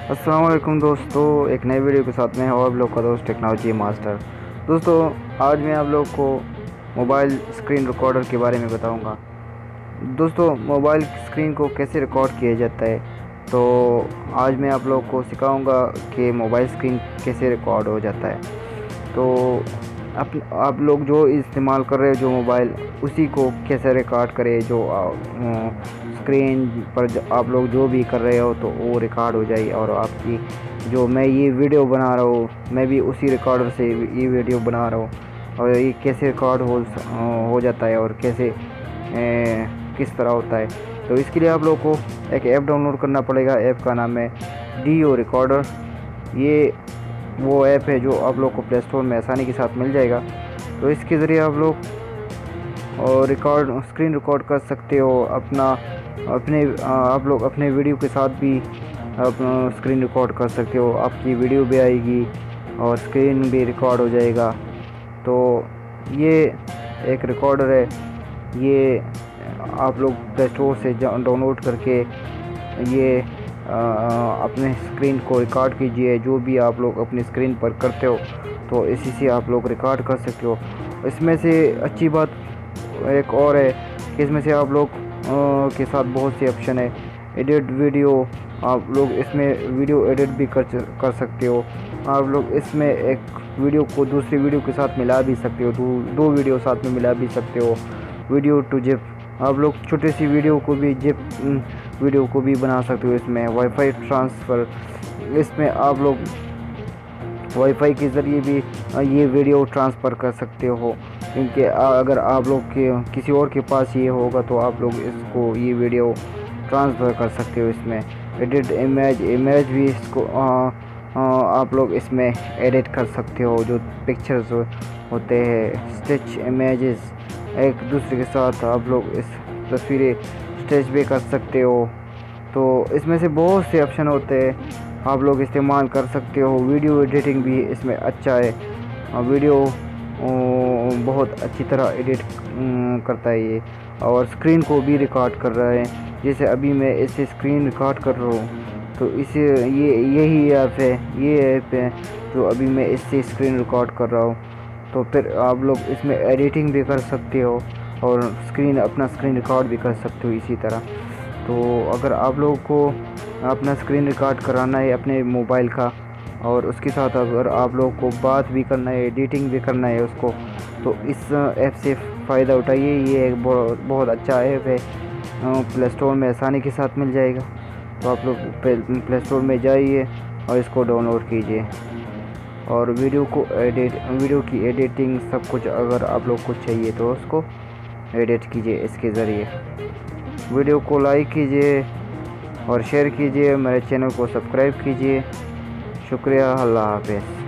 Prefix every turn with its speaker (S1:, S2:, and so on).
S1: السلام علیکم دوستو، ایک نئے ویڈیو کے ساتھ میں ہوں آپ لوگ کا دوست ٹیکنالوجی ماسٹر۔ دوستو آج میں آپ لوگ کو موبائل اسکرین ریکارڈر کے بارے میں بتاؤں گا۔ دوستو موبائل اسکرین کو کیسے ریکارڈ کیا جاتا ہے، تو آج میں آپ لوگ کو سکھاؤں گا کہ موبائل اسکرین کیسے ریکارڈ ہو جاتا ہے۔ تو آپ لوگ جو استعمال کر رہے ہو جو موبائل، اسی کو کیسے ریکارڈ کرے، جو اسکرین پر آپ لوگ جو بھی کر رہے ہو تو وہ ریکارڈ ہو جائے، اور آپ کی جو میں یہ ویڈیو بنا رہا ہوں میں بھی اسی ریکارڈر سے یہ ویڈیو بنا رہا ہوں، اور یہ کیسے ریکارڈ ہو جاتا ہے اور کیسے کس طرح ہوتا ہے۔ تو اس کے لیے آپ لوگ کو ایک ایپ ڈاؤن لوڈ کرنا پڑے گا۔ ایپ کا نام ہے ڈیو ریکارڈر۔ یہ وہ ایپ ہے جو آپ لوگ کو پلے اسٹور میں آسانی کے ساتھ مل جائے گا۔ تو اس کے ذریعے آپ لوگ اسکرین ریکارڈ کر سکتے ہو آپ لوگ اپنے ویڈیو کے ساتھ بھی اپنا اسکرین ریکارڈ کر سکتے ہو۔ آپ کی ویڈیو بھی آئے گی اور اسکرین بھی ریکارڈ ہو جائے گا۔ تو یہ ایک ریکارڈر ہے، یہ آپ لوگ پلے اسٹور سے ڈاؤن لوڈ کر کے یہ اپنے اسکرین کو ریکارڈ کیجئے۔ جو بھی آپ لوگ اپنی اسکرین پر کرتے ہو تو اسی سے آپ لوگ ریکارڈ کر سکتے ہو۔ اس میں سے اچھی بات ایک اور ہے کہ اس میں سے آپ لوگ کے ساتھ بہت سے آپشن ہے۔ ایڈٹ ویڈیو، آپ لوگ اس میں ویڈیو ایڈٹ بھی کر سکتے ہو۔ آپ لوگ اس میں ایک ویڈیو کو دوسری ویڈیو کے ساتھ ملا بھی سکتے ہو، دو ویڈیو ساتھ میں ملا بھی سکتے ہو۔ ویڈیو ٹو جپ، آپ لوگ چھوٹی سی ویڈیو کو بھی جپ ویڈیو کو بھی بنا سکتے ہو۔ اس میں وائی فائی ٹرانسفر، اس میں آپ لوگ وائی فائی کے ذریعے بھی یہ ویڈیو ٹرانسفر کر سکتے ہو، کیونکہ اگر آپ لوگ کے کسی اور کے پاس یہ ہوگا تو آپ لوگ اس کو یہ ویڈیو ٹرانسفر کر سکتے ہو۔ اس میں ایڈٹ امیج بھی اس کو آپ لوگ اس میں ایڈٹ کر سکتے ہو۔ جو پکچرز ہوتے ہیں، اسٹچ امیجز ایک دوسرے کے ساتھ آپ لوگ اس تصویریں اسٹچ بھی کر سکتے ہو۔ تو اس میں سے بہت سے آپشن ہوتے ہیں، آپ لوگ استعمال کر سکتے ہو۔ ویڈیو ایڈیٹنگ بھی اس میں اچھا ہے، ویڈیو بہت اچھی طرح ایڈٹ کرتا ہے یہ، اور اسکرین کو بھی ریکارڈ کر رہا ہے۔ جیسے ابھی میں اس سے اسکرین ریکارڈ کر رہا ہوں تو یہی ایپ ہے جو ابھی میں اس سے اسکرین ریکارڈ کر رہا ہوں۔ تو پھر آپ لوگ اس میں ایڈیٹنگ بھی کر سکتے ہو اور اپنا اسکرین ریکارڈ بھی کر سکتے ہو اسی طرح۔ تو اگر آپ لوگوں کو اپنا اسکرین ریکارڈ کرانا ہے اپنے موبائل کا، اور اس کے ساتھ اگر آپ لوگوں کو بات بھی کرنا ہے، ایڈیٹنگ بھی کرنا ہے اس کو، تو اس ایپ سے فائدہ اٹھائیے۔ یہ ایک بہت اچھا ایپ ہے، پلے اسٹور میں آسانی کے ساتھ مل جائے گا۔ تو آپ لوگ پلے اسٹور میں جائیے اور اس کو ڈاؤن لوڈ کیجئے، اور ویڈیو کی ایڈیٹنگ سب کچھ اگر آپ لوگ کو چاہیے تو اس کو ایڈٹ کیجئے اس کے ذریعے۔ ویڈیو کو لائک کیجئے اور شیئر کیجئے، میرے چینل کو سبسکرائب کیجئے۔ شکریہ، اللہ حافظ۔